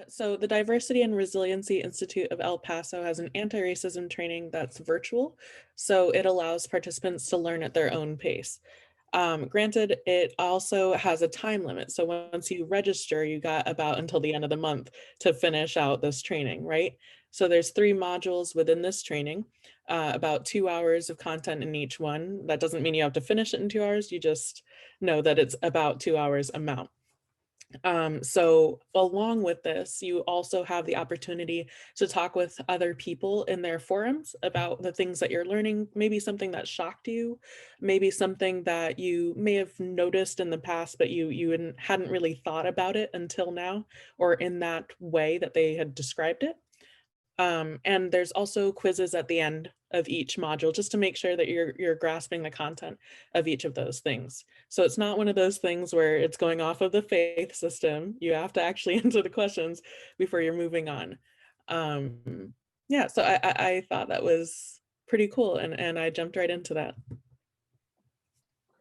So the Diversity and Resiliency Institute of El Paso has an anti-racism training that's virtual. So it allows participants to learn at their own pace. Granted, it also has a time limit. So once you register, you got about until the end of the month to finish out this training, right? So there's 3 modules within this training, about 2 hours of content in each one. That doesn't mean you have to finish it in 2 hours. You just know that it's about 2 hours amount. So along with this, you also have the opportunity to talk with other people in their forums about the things that you're learning, maybe something that shocked you, maybe something that you may have noticed in the past, but you hadn't really thought about it until now, or in that way that they had described it. And there's also quizzes at the end of each module just to make sure that you're grasping the content of each of those things. So it's not one of those things where it's going off of the faith system. You have to actually answer the questions before you're moving on. Yeah, so I thought that was pretty cool, and I jumped right into that.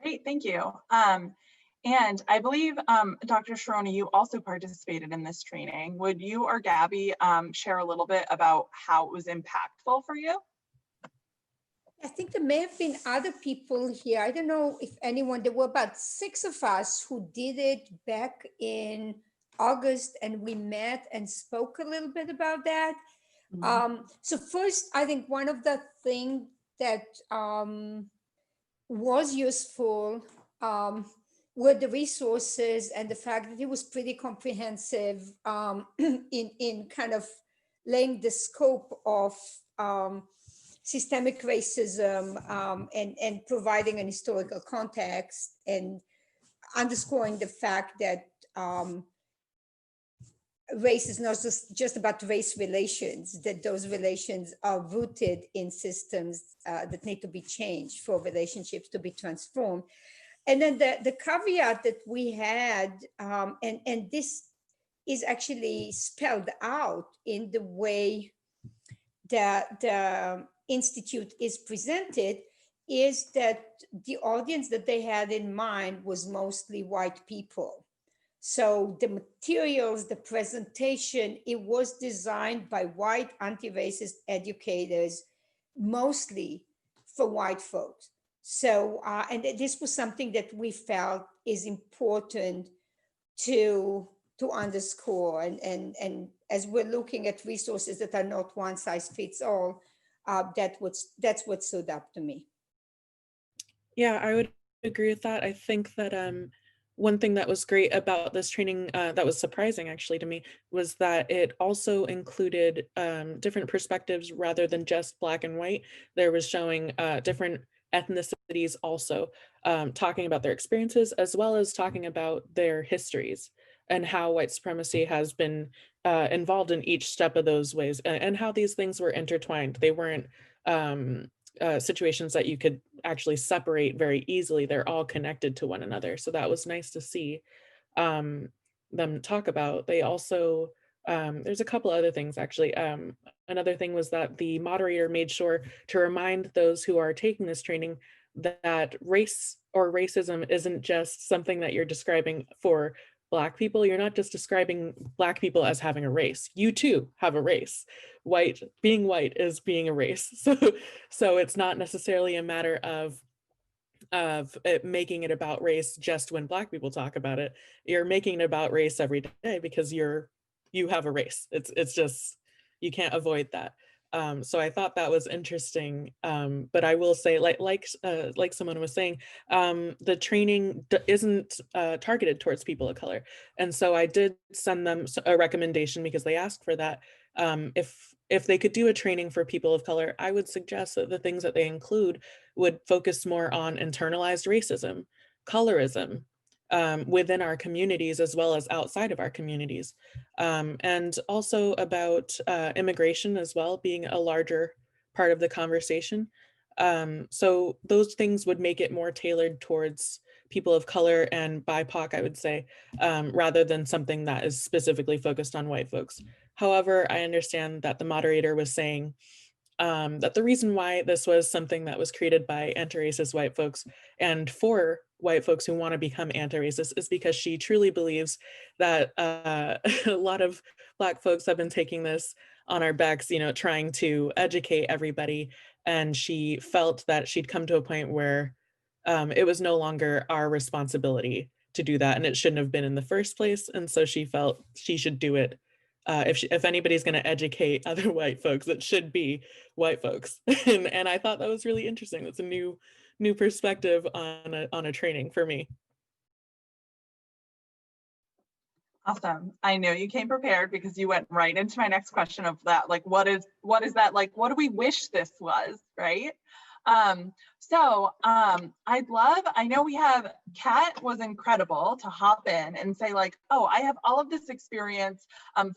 Great, thank you. And I believe, Dr. Sharona, you also participated in this training. Would you or Gabby share a little bit about how it was impactful for you? I think there may have been other people here. I don't know if anyone, there were about 6 of us who did it back in August, and we met and spoke a little bit about that. So first, I think one of the things that was useful were the resources and the fact that it was pretty comprehensive in kind of laying the scope of systemic racism and providing an historical context and underscoring the fact that race is not just about race relations, that those relations are rooted in systems that need to be changed for relationships to be transformed. And then the caveat that we had, and this is actually spelled out in the way that the Institute is presented, is that the audience that they had in mind was mostly white people. So the materials, the presentation, it was designed by white anti-racist educators, mostly for white folks. So, and this was something that we felt is important to underscore. And as we're looking at resources that are not one size fits all, that's what stood up to me. Yeah, I would agree with that. I think that one thing that was great about this training, that was surprising actually to me, was that it also included different perspectives rather than just black and white. There was showing different ethnicities also, talking about their experiences as well as talking about their histories and how white supremacy has been involved in each step of those ways, and how these things were intertwined. They weren't situations that you could actually separate very easily. They're all connected to one another. So that was nice to see them talk about. They also, there's a couple other things actually. Another thing was that the moderator made sure to remind those who are taking this training that race or racism isn't just something that you're describing for Black people. You're not just describing Black people as having a race. You too have a race. Being white is being a race. So it's not necessarily a matter of it making it about race just when Black people talk about it. You're making it about race every day because you have a race. It's just, you can't avoid that. So I thought that was interesting. But I will say, like someone was saying, the training isn't targeted towards people of color. And so I did send them a recommendation because they asked for that. If they could do a training for people of color, I would suggest that the things that they include would focus more on internalized racism, colorism, within our communities as well as outside of our communities. And also about immigration as well, being a larger part of the conversation. So those things would make it more tailored towards people of color and BIPOC, I would say, rather than something that is specifically focused on white folks. However, I understand that the moderator was saying that the reason why this was something that was created by anti-racist white folks and for white folks who want to become anti-racist is because she truly believes that a lot of Black folks have been taking this on our backs, you know, trying to educate everybody. And she felt that she'd come to a point where it was no longer our responsibility to do that, and it shouldn't have been in the first place. And so she felt she should do it. If anybody's going to educate other white folks, it should be white folks. And I thought that was really interesting. That's a new perspective on a training for me. Awesome. I know you came prepared because you went right into my next question of that, like, what is that like? What do we wish this was, right? I know we have, Kat was incredible to hop in and say like, oh, I have all of this experience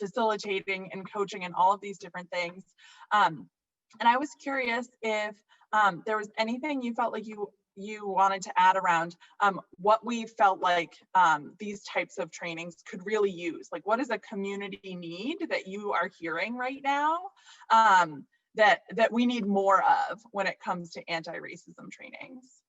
facilitating and coaching and all of these different things. And I was curious if there was anything you felt like you wanted to add around what we felt like these types of trainings could really use. Like, what is a community need that you are hearing right now that we need more of when it comes to anti-racism trainings?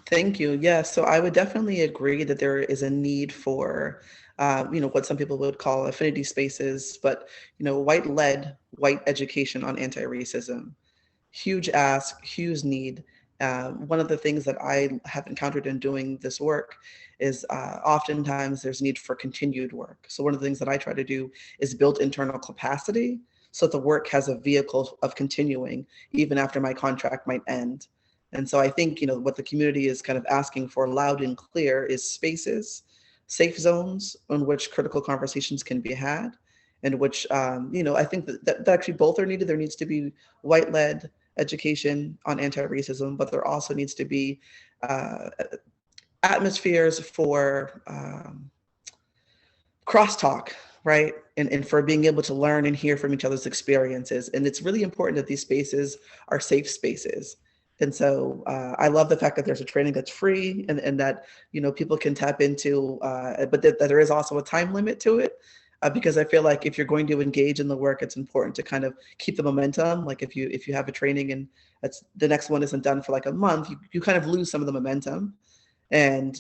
Thank you. Yeah, so I would definitely agree that there is a need for, what some people would call affinity spaces, but, white-led, white education on anti-racism. Huge ask, huge need. One of the things that I have encountered in doing this work is oftentimes there's need for continued work. So one of the things that I try to do is build internal capacity so that the work has a vehicle of continuing even after my contract might end. And so I think, what the community is kind of asking for loud and clear is spaces, safe zones in which critical conversations can be had, and which, I think that actually both are needed. There needs to be white-led education on anti-racism, but there also needs to be atmospheres for crosstalk, right? And for being able to learn and hear from each other's experiences. And it's really important that these spaces are safe spaces. And so I love the fact that there's a training that's free and that, people can tap into, but that there is also a time limit to it. Because I feel like if you're going to engage in the work, it's important to kind of keep the momentum. Like if you have a training and the next one isn't done for like a month, you kind of lose some of the momentum. And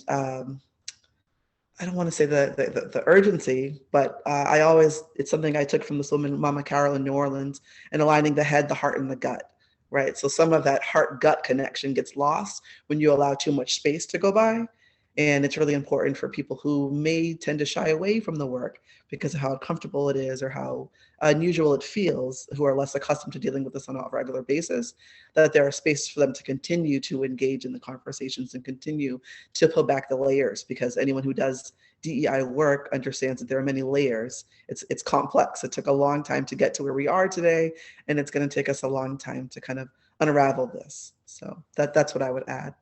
I don't want to say the urgency, but it's something I took from this woman, Mama Carol in New Orleans, and aligning the head, the heart, and the gut, right? So some of that heart-gut connection gets lost when you allow too much space to go by. And it's really important for people who may tend to shy away from the work because of how uncomfortable it is or how unusual it feels, who are less accustomed to dealing with this on a regular basis, that there are spaces for them to continue to engage in the conversations and continue to peel back the layers, because anyone who does DEI work understands that there are many layers. It's complex. It took a long time to get to where we are today, and it's going to take us a long time to kind of unravel this. So that's what I would add.